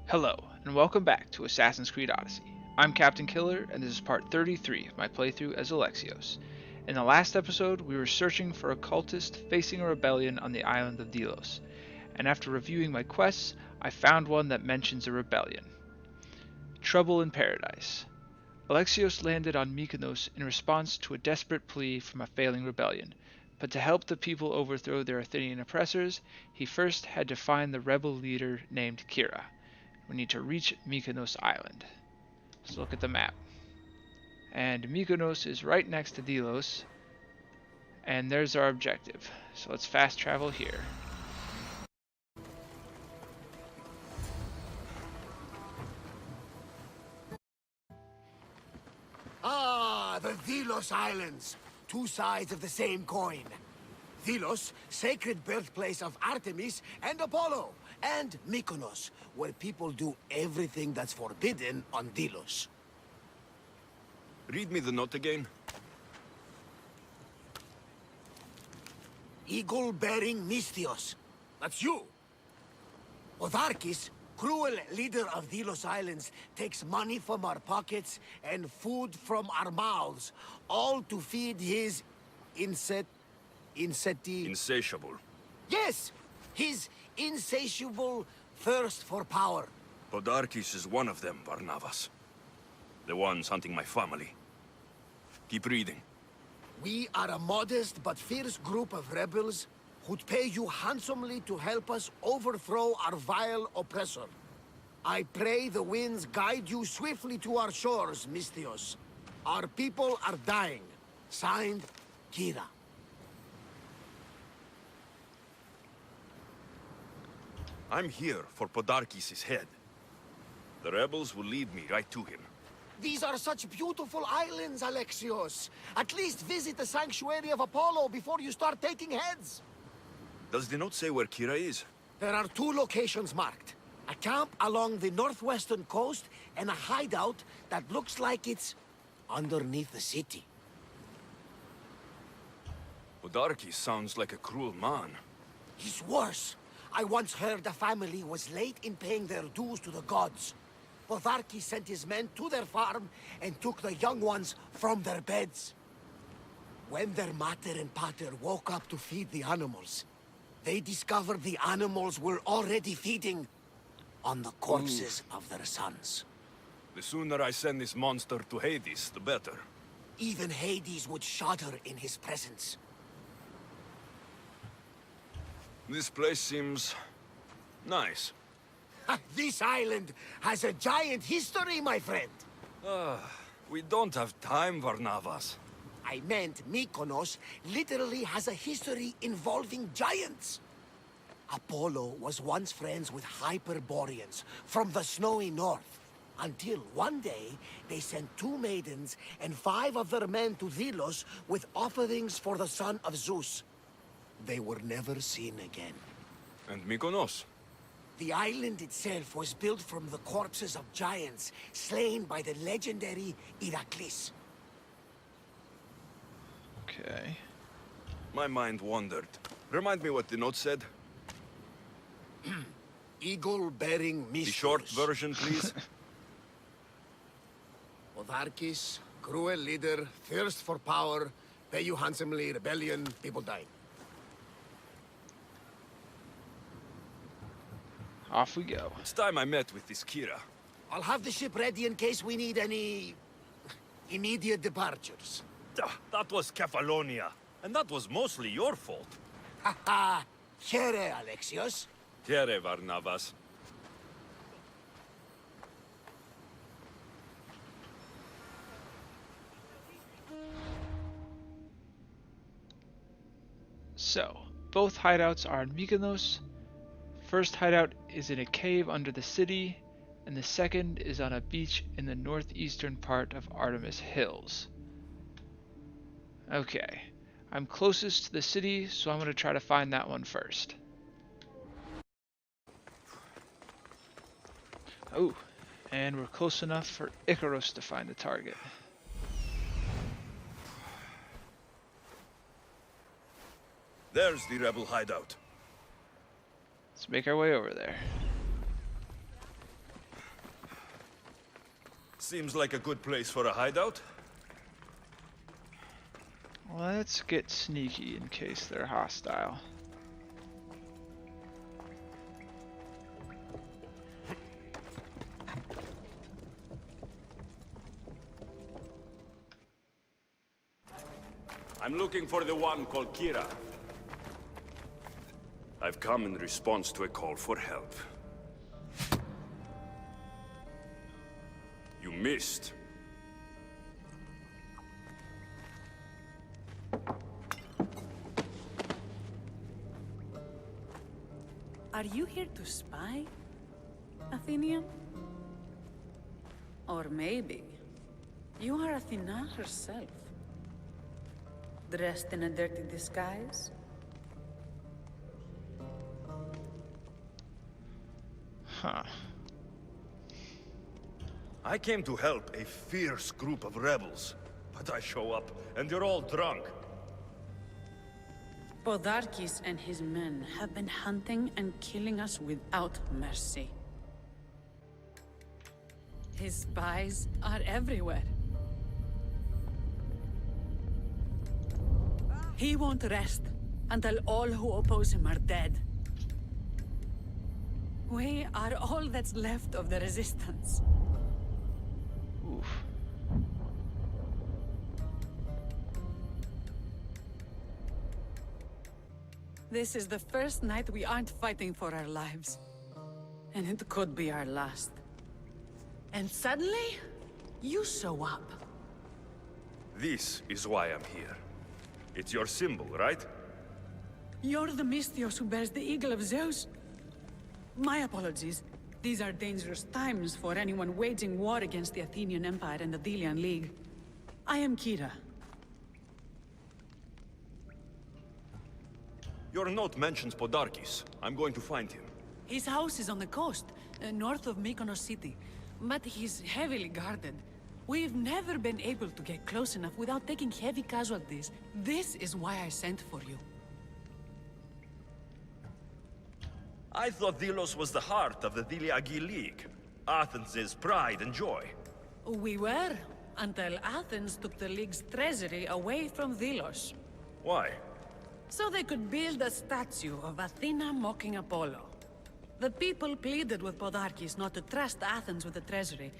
Hello, and welcome back to Assassin's Creed Odyssey. I'm Captain Killer, and this is part 33 of my playthrough as Alexios. In the last episode, we were searching for a cultist facing a rebellion on the island of Delos, and after reviewing my quests, I found one that mentions a rebellion. Trouble in Paradise. Alexios landed on Mykonos in response to a desperate plea from a failing rebellion, but to help the people overthrow their Athenian oppressors, he first had to find the rebel leader named Kira. We need to reach Mykonos Island. Let's look at the map. And Mykonos is right next to Delos, and there's our objective. So let's fast travel here. Ah, the Delos Islands. Two sides of the same coin. Delos, sacred birthplace of Artemis and Apollo. And Mykonos, where people do everything that's forbidden on Delos. Read me the note again. Eagle-bearing Mystios. That's you. Otharkis, cruel leader of Delos Islands, takes money from our pockets and food from our mouths, all to feed his Insatiable. Yes! His insatiable thirst for power. Podarkis is one of them, Barnabas. The ones hunting my family. Keep reading. We are a modest but fierce group of rebels who'd pay you handsomely to help us overthrow our vile oppressor. I pray the winds guide you swiftly to our shores, Mystios. Our people are dying. Signed, Kira. I'm here for Podarkis' head. The rebels will lead me right to him. These are such beautiful islands, Alexios. At least visit the sanctuary of Apollo before you start taking heads. Does the note say where Kira is? There are two locations marked. A camp along the northwestern coast and a hideout that looks like it's underneath the city. Podarkis sounds like a cruel man. He's worse. I once heard a family was late in paying their dues to the gods. Potharki sent his men to their farm and took the young ones from their beds. When their mater and pater woke up to feed the animals, they discovered the animals were already feeding on the corpses of their sons. The sooner I send this monster to Hades, the better. Even Hades would shudder in his presence. This place seems nice. This island has a giant history, my friend. We don't have time, Barnabas. I meant Mykonos literally has a history involving giants. Apollo was once friends with Hyperboreans from the snowy north. Until one day, they sent 2 maidens and 5 of their men to Delos with offerings for the son of Zeus. They were never seen again. And Mykonos? The island itself was built from the corpses of giants slain by the legendary Iraklis. Okay. My mind wandered. Remind me what the note said. Eagle-bearing Mystios. The short version, please. Otharkis, cruel leader, thirst for power, pay you handsomely, rebellion, people dying. Off we go. It's time I met with this Kira. I'll have the ship ready in case we need any immediate departures. That was Kefalonia, and that was mostly your fault. Ha ha! Here, Alexios. Here, Barnabas. So, both hideouts are in Mykonos. First hideout is in a cave under the city, and the second is on a beach in the northeastern part of Artemis Hills. Okay, I'm closest to the city, so I'm going to try to find that one first. Oh, and we're close enough for Icarus to find the target. There's the rebel hideout. Let's make our way over there. Seems like a good place for a hideout. Let's get sneaky in case they're hostile. I'm looking for the one called Kira. I've come in response to a call for help. You missed. Are you here to spy, Athenian? Or maybe you are Athena herself, dressed in a dirty disguise? Huh. I came to help a fierce group of rebels, but I show up and they're all drunk. Podarkis and his men have been hunting and killing us without mercy. His spies are everywhere. He won't rest until all who oppose him are dead. We are all that's left of the resistance. Oof. This is the first night we aren't fighting for our lives. And it could be our last. And suddenly, you show up. This is why I'm here. It's your symbol, right? You're the Mystios who bears the eagle of Zeus? My apologies. These are dangerous times for anyone waging war against the Athenian Empire and the Delian League. I am Kira. Your note mentions Podarkis. I'm going to find him. His house is on the coast, north of Mykonos city. But he's heavily guarded. We've never been able to get close enough without taking heavy casualties. This is why I sent for you. I thought Delos was the heart of the Deliagi League. Athens' pride and joy. We were, until Athens took the League's treasury away from Delos. Why? So they could build a statue of Athena mocking Apollo. The people pleaded with Podarkis not to trust Athens with the treasury,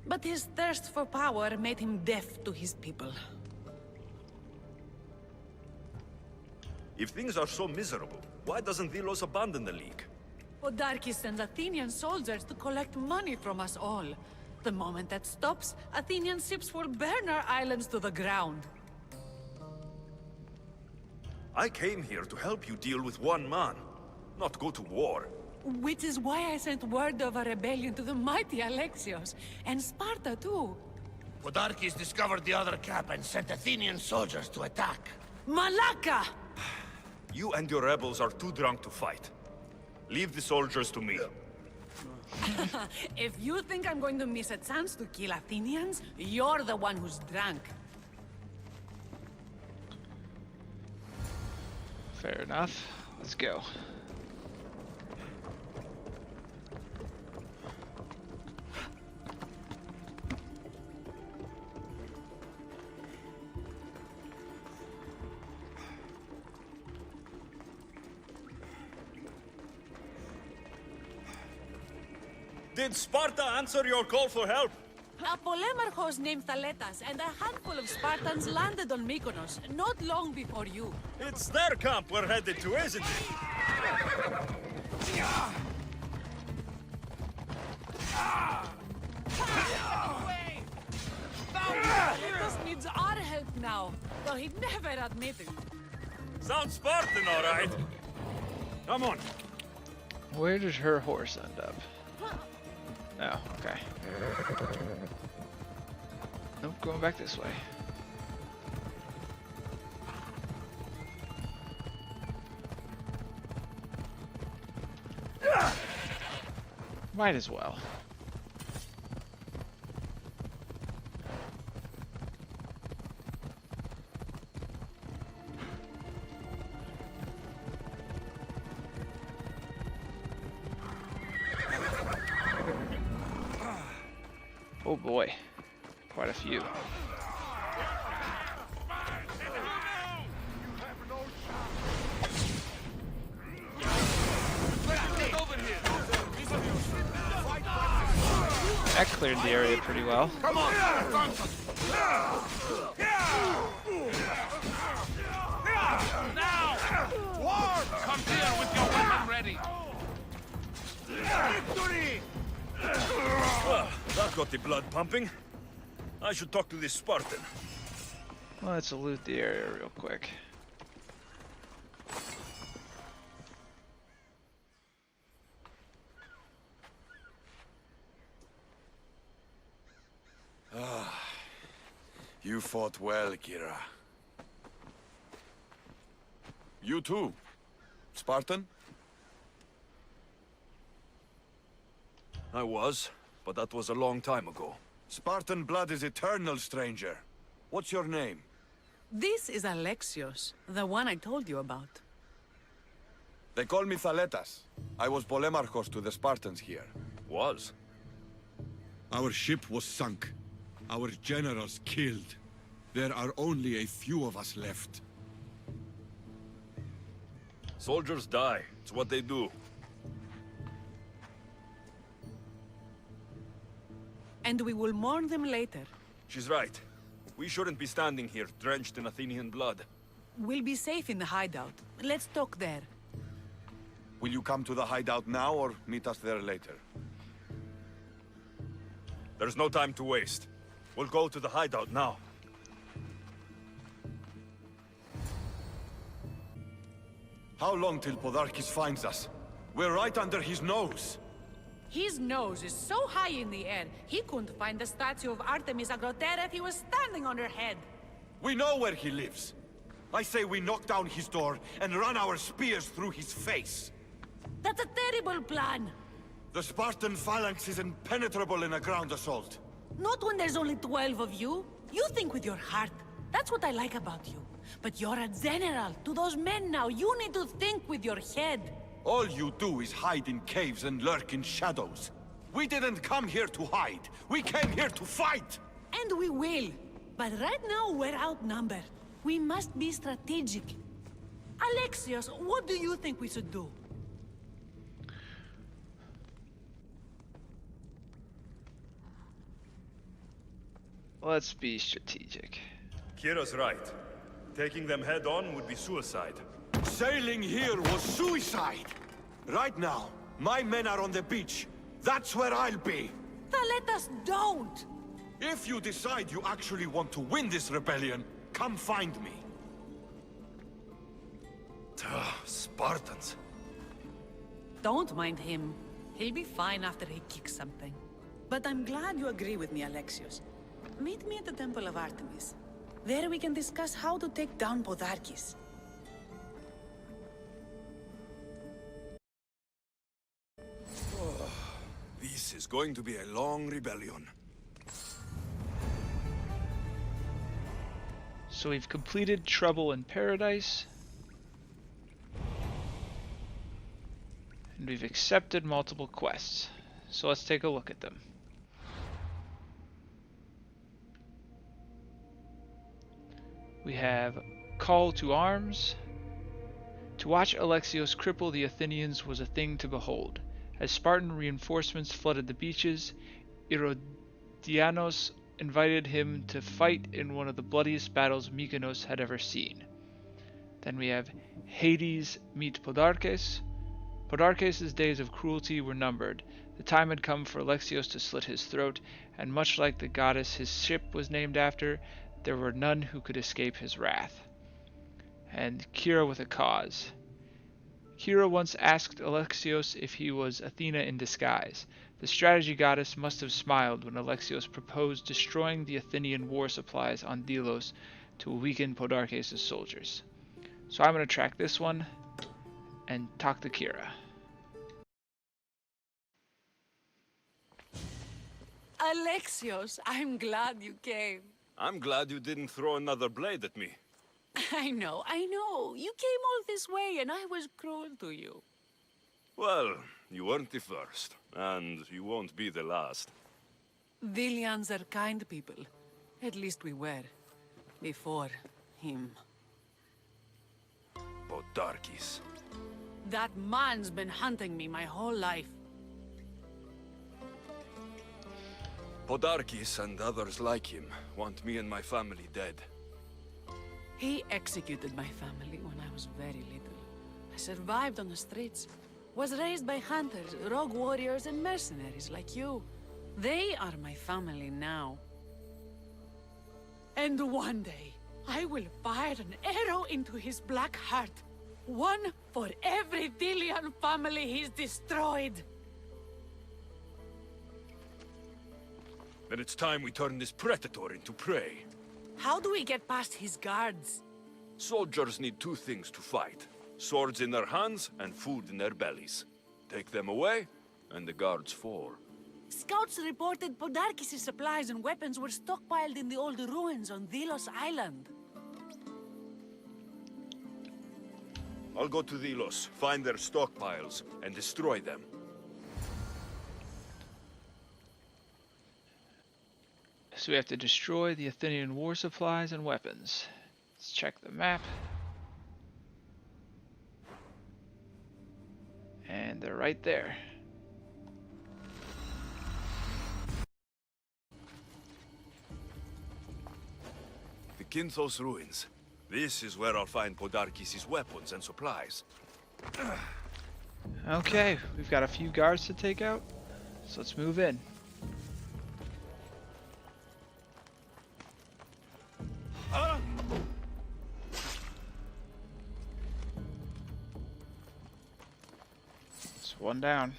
but his thirst for power made him deaf to his people. If things are so miserable, why doesn't Delos abandon the League? Podarkis sends Athenian soldiers to collect money from us all. The moment that stops, Athenian ships will burn our islands to the ground. I came here to help you deal with one man, not go to war. Which is why I sent word of a rebellion to the mighty Alexios, and Sparta too. Podarkis discovered the other camp and sent Athenian soldiers to attack. Malaka! You and your rebels are too drunk to fight. Leave the soldiers to me. If you think I'm going to miss a chance to kill Athenians, you're the one who's drunk. Fair enough. Let's go. Did Sparta answer your call for help? A polemarchos named Thaletas and a handful of Spartans landed on Mykonos, not long before you. It's their camp we're headed to, isn't it? Thaletas needs our help now, though he'd never admit it. Sounds Spartan, all right. Come on. Where did her horse end up? Oh, okay. Nope, going back this way. Might as well. Oh boy. quite a few. That cleared the area pretty well. Come on! Now! War! Come here with your weapon ready! Victory! That got the blood pumping. I should talk to this Spartan. Let's loot the area real quick. You fought well, Kira. You too, Spartan? I was, but that was a long time ago. Spartan blood is eternal, stranger. What's your name? This is Alexios, the one I told you about. They call me Thaletas. I was Polemarchos to the Spartans here. Was? Our ship was sunk. Our generals killed. There are only a few of us left. Soldiers die. It's what they do. And we will mourn them later. She's right. We shouldn't be standing here, drenched in Athenian blood. We'll be safe in the hideout. Let's talk there. Will you come to the hideout now or meet us there later? There's no time to waste. We'll go to the hideout now. How long till Podarkis finds us? We're right under his nose. His nose is so high in the air, he couldn't find the statue of Artemis Agrotera if he was standing on her head. We know where he lives. I say we knock down his door and run our spears through his face. That's a terrible plan. The Spartan phalanx is impenetrable in a ground assault. Not when there's only 12 of you. You think with your heart. That's what I like about you. But you're a general. To those men now, you need to think with your head. All you do is hide in caves and lurk in shadows. We didn't come here to hide. We came here to fight! And we will. But right now, we're outnumbered. We must be strategic. Alexios, what do you think we should do? Let's be strategic. Kira's right. Taking them head on would be suicide. Sailing here was suicide! Right now, my men are on the beach. That's where I'll be. Let us don't! If you decide you actually want to win this rebellion, come find me. Spartans. Don't mind him. He'll be fine after he kicks something. But I'm glad you agree with me, Alexios. Meet me at the Temple of Artemis. There we can discuss how to take down Podarkis. This is going to be a long rebellion. So we've completed Trouble in Paradise. And we've accepted multiple quests. So let's take a look at them. We have Call to Arms. To watch Alexios cripple the Athenians was a thing to behold. As Spartan reinforcements flooded the beaches, Herodianos invited him to fight in one of the bloodiest battles Mykonos had ever seen. Then we have Hades meet Podarkes. Podarkes' days of cruelty were numbered. The time had come for Alexios to slit his throat, and much like the goddess his ship was named after, there were none who could escape his wrath. And Kira with a cause. Kira once asked Alexios if he was Athena in disguise. The strategy goddess must have smiled when Alexios proposed destroying the Athenian war supplies on Delos to weaken Podarkes' soldiers. So I'm going to track this one and talk to Kira. Alexios, I'm glad you came. I'm glad you didn't throw another blade at me. I know. You came all this way and I was cruel to you. Well, you weren't the first, and you won't be the last. Delians are kind people. At least we were. Before him. Podarkis. That man's been hunting me my whole life. Podarkis and others like him want me and my family dead. He executed my family when I was very little. I survived on the streets. Was raised by hunters, rogue warriors, and mercenaries like you. They are my family now. And one day, I will fire an arrow into his black heart. One for every Delian family he's destroyed. Then it's time we turn this predator into prey. How do we get past his guards? Soldiers need two things to fight. Swords in their hands and food in their bellies. Take them away, and the guards fall. Scouts reported Podarkis' supplies and weapons were stockpiled in the old ruins on Delos Island. I'll go to Delos, find their stockpiles, and destroy them. So we have to destroy the Athenian war supplies and weapons. Let's check the map. And they're right there. The Kinthos ruins. This is where I'll find Podarkis' weapons and supplies. Okay, we've got a few guards to take out, so let's move in. It's one down.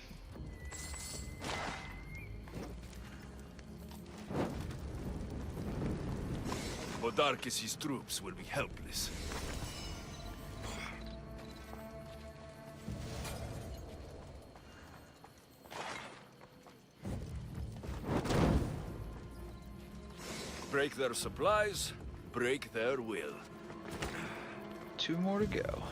Podarkis' troops will be helpless. Break their supplies, break their will. Two more to go.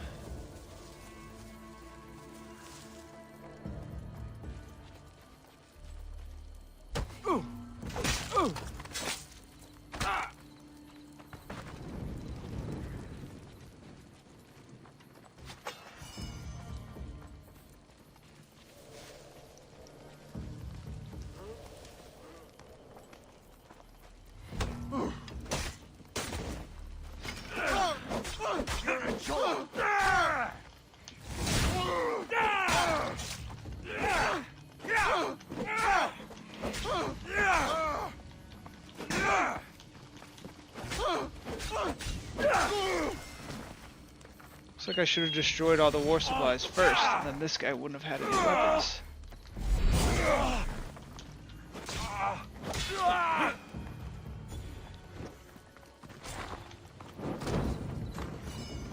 Looks like I should have destroyed all the war supplies first, and then this guy wouldn't have had any weapons.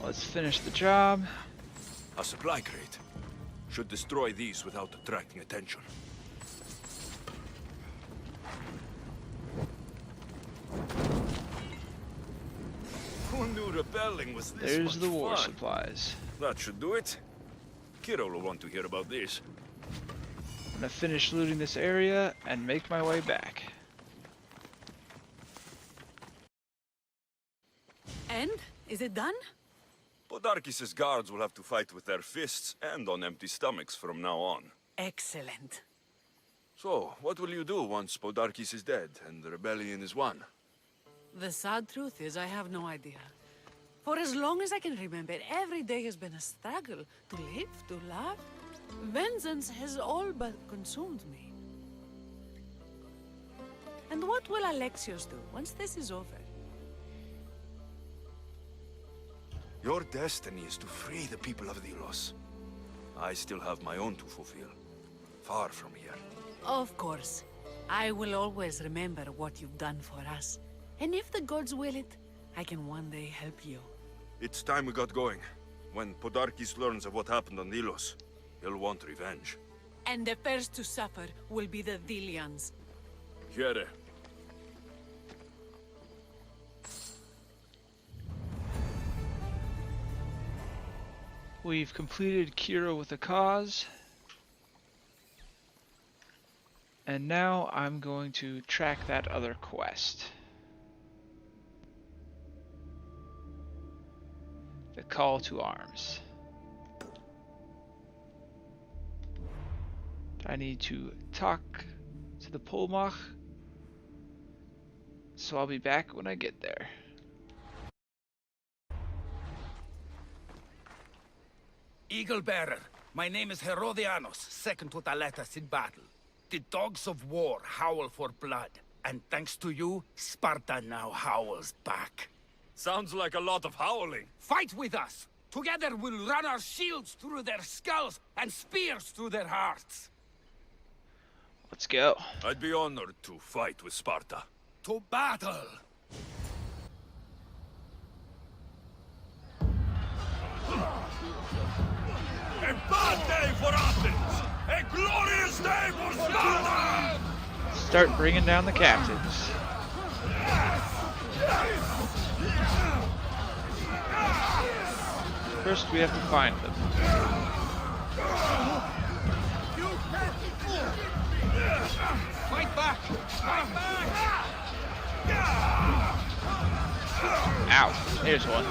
Let's finish the job. A supply crate. Should destroy these without attracting attention. Who knew rebelling was this There's the much war fun? supplies. That should do it. Kiro will want to hear about this. I'm gonna finish looting this area and make my way back. And? Is it done? Podarkis' guards will have to fight with their fists and on empty stomachs from now on. Excellent. So, what will you do once Podarkis is dead and the rebellion is won? The sad truth is I have no idea. For as long as I can remember, every day has been a struggle to live, to love. Vengeance has all but consumed me. And what will Alexios do once this is over? Your destiny is to free the people of Delos. I still have my own to fulfill. Far from here. Of course. I will always remember what you've done for us. And if the gods will it, I can one day help you. It's time we got going. When Podarkis learns of what happened on Delos, he'll want revenge. And the first to suffer will be the Delians. Here. We've completed Kira with a cause. And now I'm going to track that other quest. call to arms. I need to talk to the Polmach, so I'll be back when I get there. Eagle Bearer, my name is Herodianos, second to Thaletas in battle. The dogs of war howl for blood, and thanks to you, Sparta now howls back. Sounds like a lot of howling. Fight with us! Together we'll run our shields through their skulls and spears through their hearts. Let's go. I'd be honored to fight with Sparta. To battle! A bad day for Athens! A glorious day for Sparta! Start bringing down the captains. First, we have to find them. Fight back! Fight back! Ow, there's one.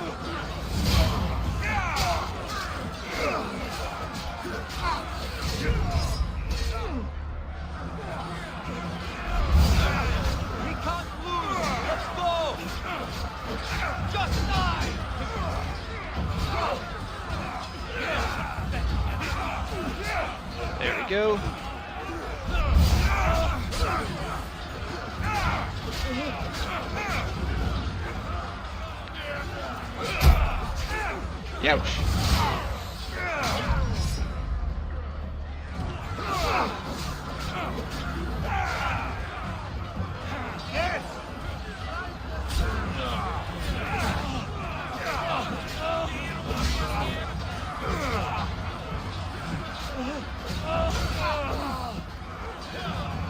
We can't lose! Let's go! Just die! There we go. Youch.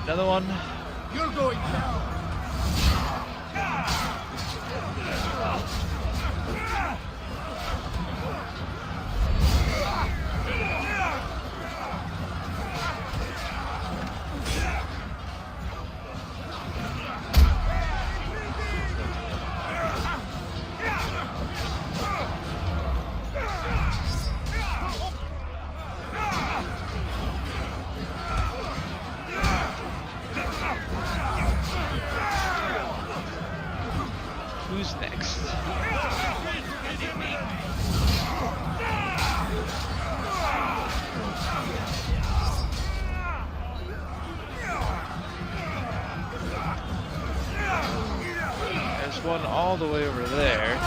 Another one. You're going down! Who's next? There's one all the way over there.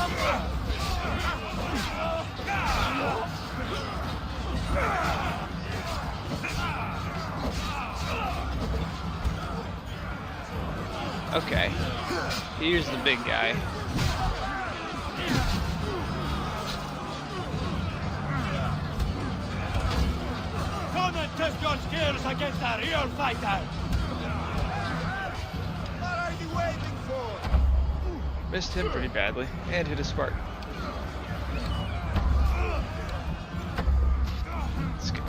Okay, here's the big guy. Come and test your skills against a real fighter! What are you waiting for? Missed him pretty badly, and hit a Spartan. Let's go.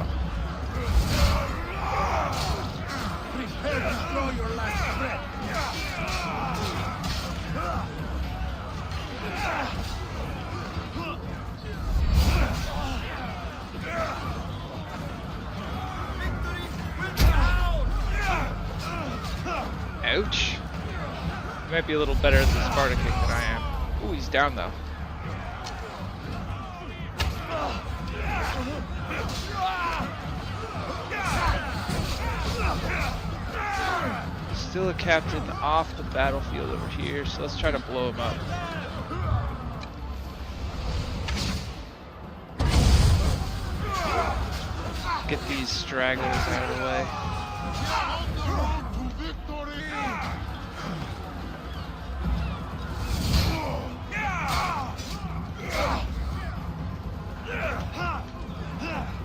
Prepare to draw your last breath! Ouch. He might be a little better at the Sparta kick than I am. Ooh, he's down though. Still a captain off the battlefield over here, so let's try to blow him up. Get these stragglers out of the way.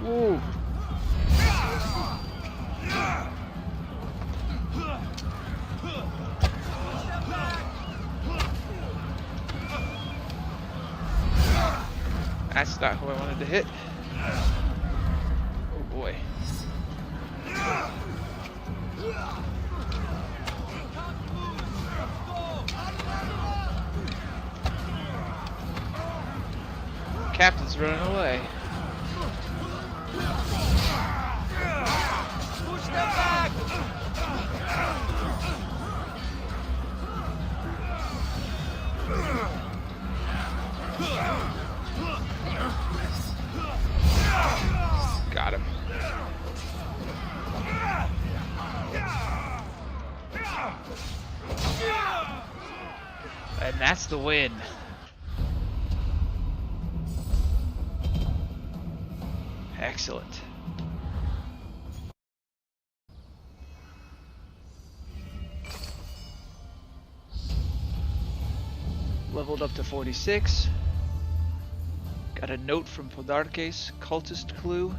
Woo. That's not who I wanted to hit. Oh boy. captain's running away. Push them back! Got him. And that's the win. Excellent. Leveled up to 46. Got a note from Podarkes, cultist clue.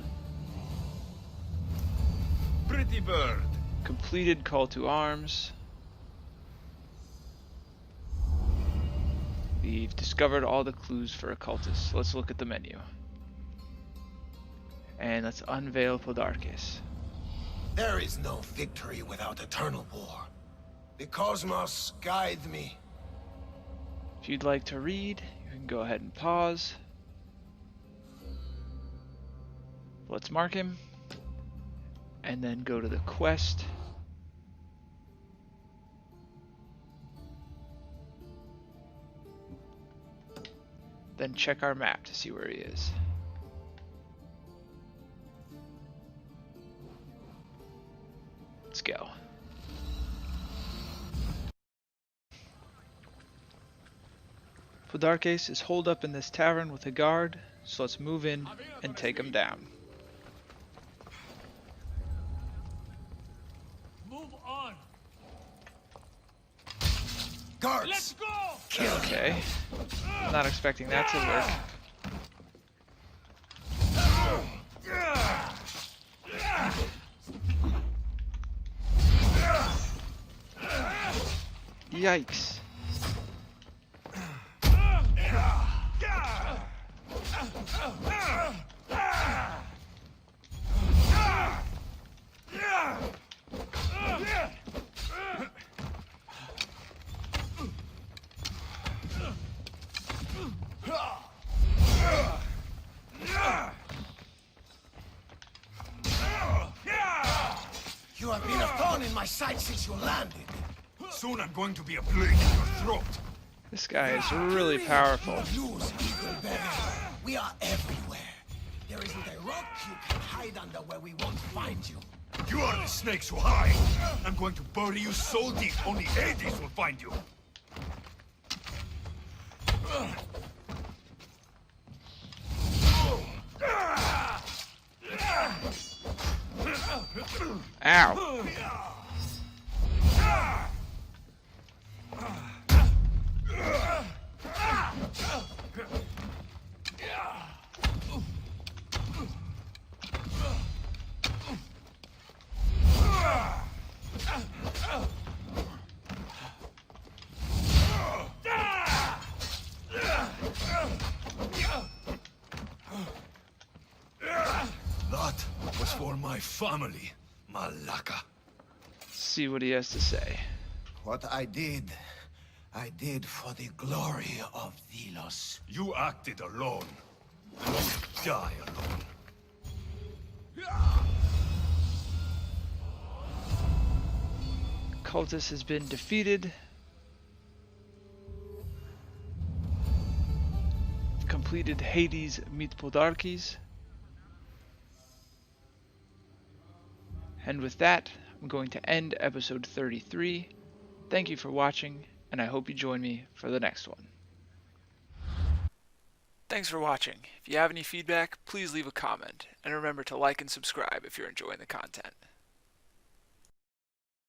Pretty bird. Completed call to arms. We've discovered all the clues for occultists. Let's look at the menu. And let's unveil Podarkes. There is no victory without eternal war. The cosmos guide me. If you'd like to read, you can go ahead and pause. Let's mark him. And then go to the quest. Then check our map to see where he is. Let's go. Podarkes is holed up in this tavern with a guard, so let's move in and take him down. Move on. Guards! Let's go. Okay. Not expecting that to work. Yikes. You have been a thorn in my side since you landed. Soon I'm going to be a blade in your throat. This guy is really powerful. Use Eagle Bear. We are everywhere. There isn't a rock you can hide under where we won't find you. You are the snakes who hide. I'm going to bury you so deep, only Hades will find you. Ow. That was for my family, Malaka. See what he has to say. What I did for the glory of Delos. You acted alone. And you die alone. Cultist has been defeated. Completed Hades meet Podarkes. And with that, I'm going to end episode 33. Thank you for watching, and I hope you join me for the next one. Thanks for watching. If you have any feedback, please leave a comment, and remember to like and subscribe if you're enjoying the content.